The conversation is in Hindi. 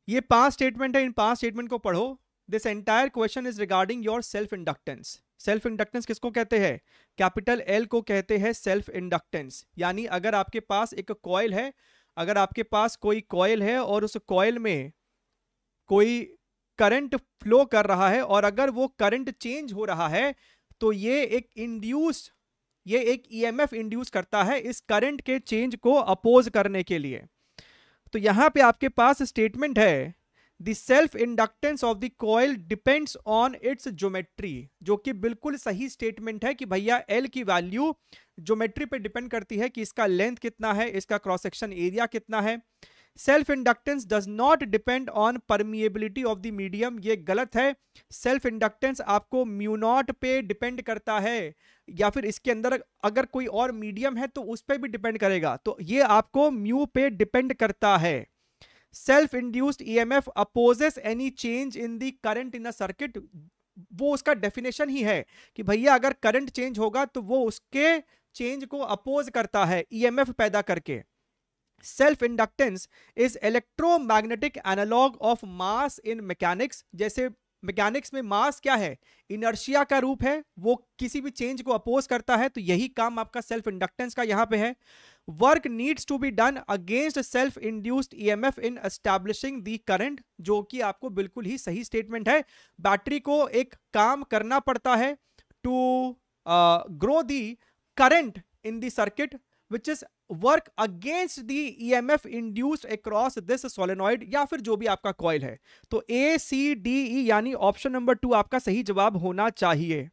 ये 5 स्टेटमेंट है, इन 5 स्टेटमेंट को पढ़ो। This entire question is regarding your self inductance. Self inductance किसको कहते हैं? कैपिटल एल को कहते हैं सेल्फ इंडक्टेंस। यानी अगर आपके पास एक कॉइल है, अगर आपके पास कोई कॉइल है और उस कॉइल में कोई करंट फ्लो कर रहा है और अगर वो करंट चेंज हो रहा है तो ये एक ईएमएफ इंड्यूस करता है इस करंट के चेंज को अपोज करने के लिए। तो यहां पे आपके पास स्टेटमेंट है, the self inductance of the coil depends on it's geometry, जो कि बिल्कुल सही स्टेटमेंट है कि भैया एल की वैल्यू ज्योमेट्री पे डिपेंड करती है कि इसका लेंथ कितना है, इसका क्रॉस सेक्शन एरिया कितना है। Self inductance does not depend on permeability of the medium, ये गलत है। सेल्फ इंडक्टेंस आपको म्यू नॉट पे डिपेंड करता है, या फिर इसके अंदर अगर कोई और मीडियम है तो उस पर भी डिपेंड करेगा, तो ये आपको म्यू पे डिपेंड करता है। Self induced EMF opposes any change in the current in a circuit, वो उसका डेफिनेशन ही है कि भैया अगर करंट चेंज होगा तो वो उसके चेंज को अपोज करता है ईएमएफ पैदा करके। Self inductance is electromagnetic analog of mass in mechanics, जैसे मैकेनिक्स में मास क्या है? इनर्शिया का रूप है, वो किसी भी चेंज को अपोज करता है, तो यही काम आपका सेल्फ इंडक्टेंस का यहां पे है। Work needs to be done against self induced EMF in establishing the current, जो कि आपको बिल्कुल ही सही स्टेटमेंट है। बैटरी को एक काम करना पड़ता है to grow the current in the circuit which is work against the EMF induced across this solenoid, या फिर जो भी आपका कॉइल है। तो ए सी डी ई यानी ऑप्शन नंबर 2 आपका सही जवाब होना चाहिए।